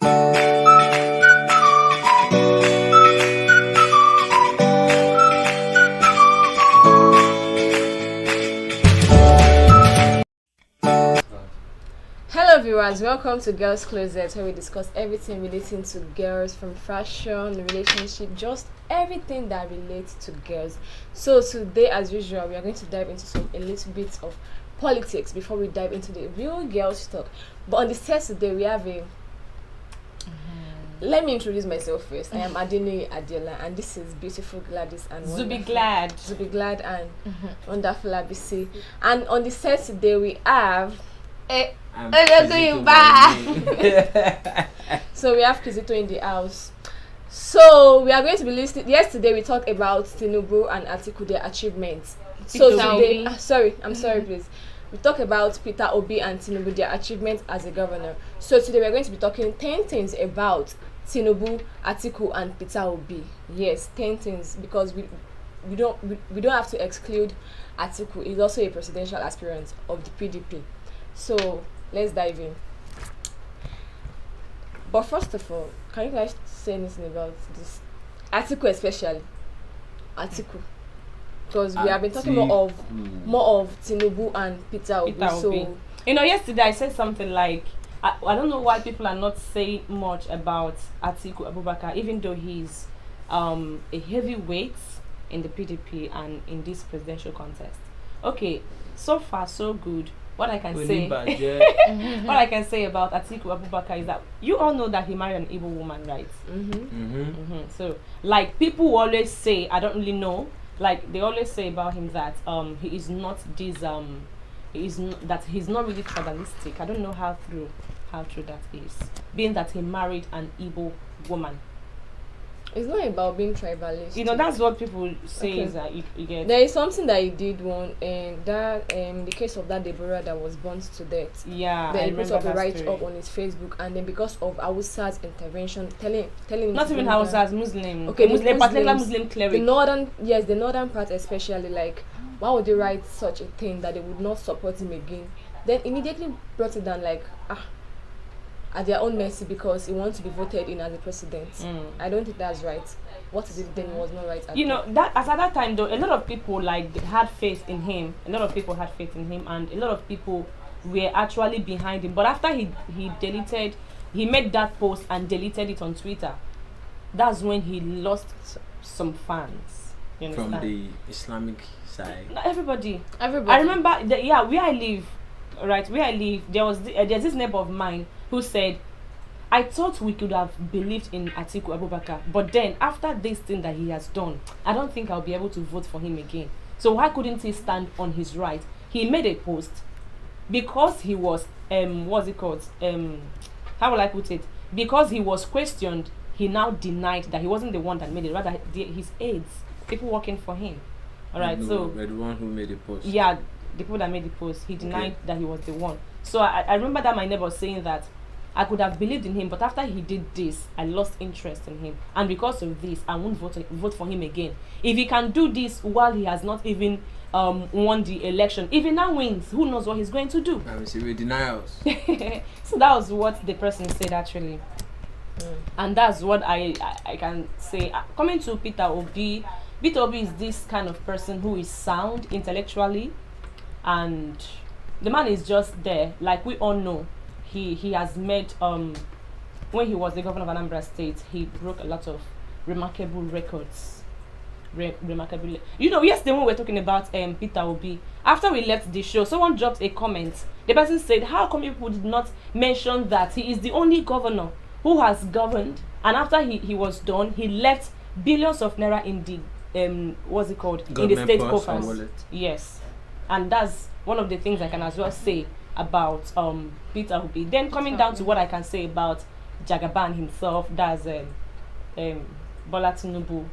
Hello viewers, welcome to Girls Closet, where we discuss everything relating to girls, from fashion, relationship, just everything that relates to girls. So today, as usual, we are going to dive into a little bit of politics before we dive into the real girls talk. But on the set today, we have a Let me introduce myself first. I am Adini Adiola, and this is beautiful Gladys and Zubi Glad and wonderful Abisi. And on the set today, we have so we have Kizito in the house. So we are going to be listing. Yesterday we talked about Tinubu and Atiku, their achievements. So today, please. We talk about Peter Obi and Tinubu, their achievements as a governor. So today we are going to be talking 10 things about Tinubu, Atiku, and Peter Obi. Yes, 10 things, because we don't have to exclude Atiku. He's also a presidential aspirant of the PDP. So let's dive in. But first of all, can you guys say anything about this Atiku, especially Atiku? Because we have been talking more of Tinubu and Peter Obi. So yesterday I said something like, I don't know why people are not saying much about Atiku Abubakar, even though he's a heavyweight in the PDP and in this presidential contest. Okay, so far so good. What I can say about Atiku Abubakar is that you all know that he married an Igbo woman, right? So, like, people always say, I don't really know, like, they always say about him that he is not this he's not really tribalistic. I don't know how true that is, being that he married an Igbo woman. It's not about being tribalist. That's what people say. Okay. Is that you get. There is something that he did one, and that the case of that Deborah that was burnt to death. Yeah, then he put up a write-up on his Facebook, and then because of Hausa's intervention, telling not even Hausa's Muslim. Okay, particular Muslim cleric. The northern part especially, like, why would they write such a thing that they would not support him again? Then immediately brought it down like at their own mercy, because he wants to be voted in as a president. I don't think that's right. What is it then was not right at that at that time though, a lot of people had faith in him. And a lot of people were actually behind him. But after he made that post and deleted it on Twitter, that's when he lost some fans. You understand? From the Islamic side. Not everybody. I remember where I live, there's this neighbor of mine who said, I thought we could have believed in Atiku Abubakar, but then after this thing that he has done, I don't think I'll be able to vote for him again. So why couldn't he stand on his right? He made a post because he was how will I put it? Because he was questioned, he now denied that he wasn't the one that made it, rather his aides, people working for him. All right, so the one who made the post. Yeah, the people that made the post, he denied that he was the one. So I remember that my neighbor saying that I could have believed in him, but after he did this, I lost interest in him, and because of this, I won't vote for him again. If he can do this while he has not even won the election, if he now wins, who knows what he's going to do? I will say we deny us. So that was what the person said actually, and that's what I can say. Coming to Peter Obi is this kind of person who is sound intellectually, and the man is just there. Like we all know, he has made when he was the governor of Anambra State, he broke a lot of remarkable records. Yesterday when we were talking about Peter Obi, after we left the show, someone dropped a comment. The person said, how come people did not mention that he is the only governor who has governed, and after he was done, he left billions of naira in the in the state coffers. Yes, and that's one of the things I can as well say about Peter Obi. Then coming down to what I can say about Jagaban himself, that's Bola Tinubu.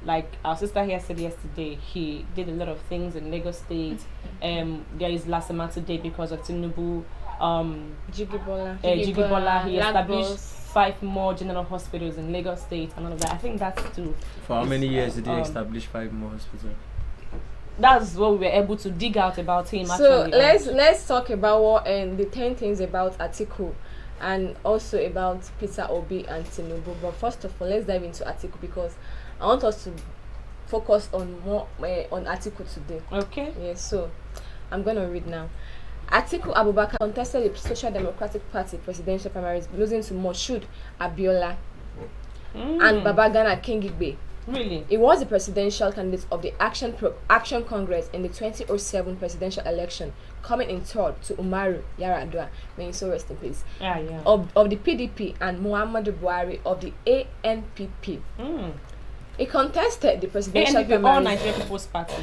Like our sister here said yesterday, he did a lot of things in Lagos State. There is Lasema today because of Tinubu. Jigibola. He established 5 more general hospitals in Lagos State and all of that. I think that's too. For how many years did he establish 5 more hospitals? That's what we were able to dig out about him. So let's talk about what the 10 things about Atiku and also about Peter Obi and Tinubu. But first of all, let's dive into Atiku because I want us to focus on more on Atiku today. Okay. Yes, so I'm gonna read now. Atiku Abubakar contested the Social Democratic Party presidential primaries, losing to Moshood Abiola and Babagana Kingigbe. Really? He was the presidential candidate of the Action Congress in the 2007 presidential election, coming in third to Umaru Yar'Adua, may he so rest in peace, of the PDP and Muhammadu Buhari of the ANPP. He contested the presidential ANPP, All Nigerian People's Party.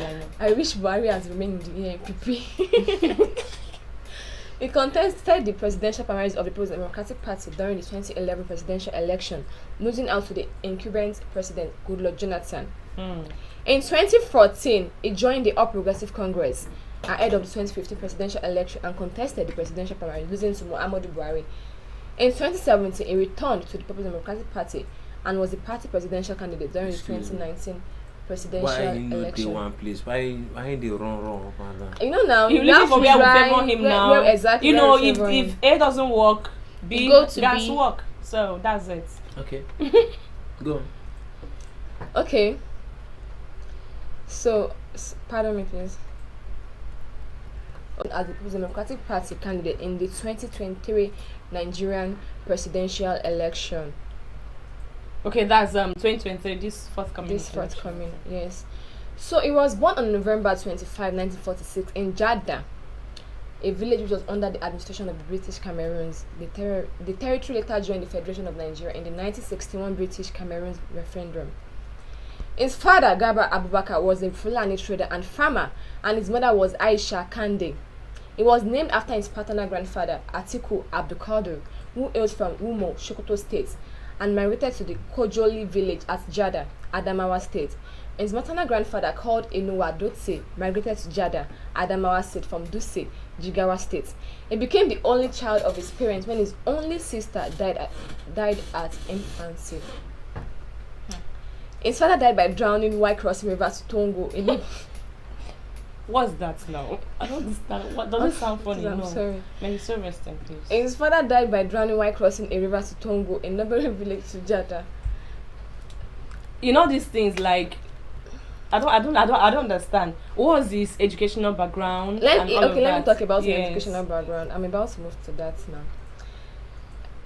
I wish Buhari has remained in the ANPP. He contested the presidential primaries of the People's Democratic Party during the 2011 presidential election, losing out to the incumbent president Goodluck Jonathan. In 2014, he joined the All Progressive Congress ahead of the 2015 presidential election and contested the presidential primary, losing to Muhammadu Buhari. In 2017, he returned to the People's Democratic Party and was the party presidential candidate during the 2019 presidential election. One place? Why they wrong? You know now, you live for where we favor him now. Where exactly? You know, if A doesn't work, B does work. So that's it. Okay. Go on. Okay. So, pardon me, please. As the People's Democratic Party candidate in the 2023 Nigerian presidential election. Okay, that's 2023. This forthcoming. Yes. So he was born on November 25, 1946, in Jeddah, a village which was under the administration of the British Cameroons. The territory later joined the Federation of Nigeria in the 1961 British Cameroons referendum. His father, Garba Abubakar, was a Fulani trader and farmer, and his mother was Aisha Kande. He was named after his paternal grandfather, Atiku Abdulkadir, who hails from Umo, Sokoto State, and migrated to the Kojoli village at Jada, Adamawa State. His maternal grandfather, called Enuwa Dotse, migrated to Jada, Adamawa State from Dutse, Jigawa State. He became the only child of his parents when his only sister died at infancy. His father died by drowning while crossing river to Tongo. What's that now? I don't understand. What doesn't sound funny? I'm sorry. May you so rest in peace. His father died by drowning while crossing a river to Tongo, a neighboring village to Jada. You know these things like I don't understand. What was his educational background? Let me talk about his educational background. I'm about to move to that now.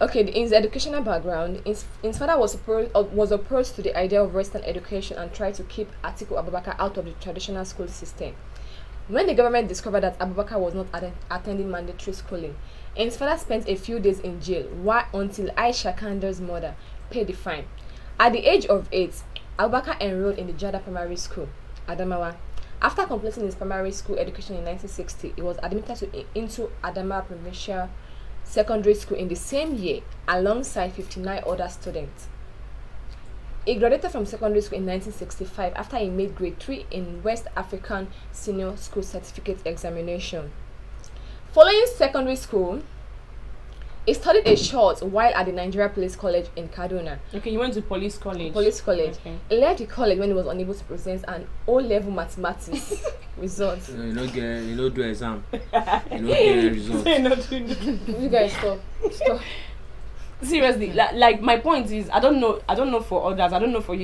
Okay, in his educational background, his father was opposed to the idea of Western education and tried to keep Atiku Abubakar out of the traditional school system. When the government discovered that Abubakar was not attending mandatory schooling, his father spent a few days in jail until Aisha Kander's mother paid the fine. At the age of 8, Abubakar enrolled in the Jada Primary School, Adamawa. After completing his primary school education in 1960, he was admitted into Adamawa Provincial Secondary School in the same year alongside 59 other students. He graduated from secondary school in 1965 after he made grade 3 in West African Senior School Certificate Examination. Following secondary school, he studied a short while at the Nigeria Police College in Kaduna. Okay, you went to police college. Okay. He left the college when he was unable to present an O-level mathematics result. You don't do exam. You don't get result. You guys stop. Seriously, like my point is, I don't know for others. I don't know for you.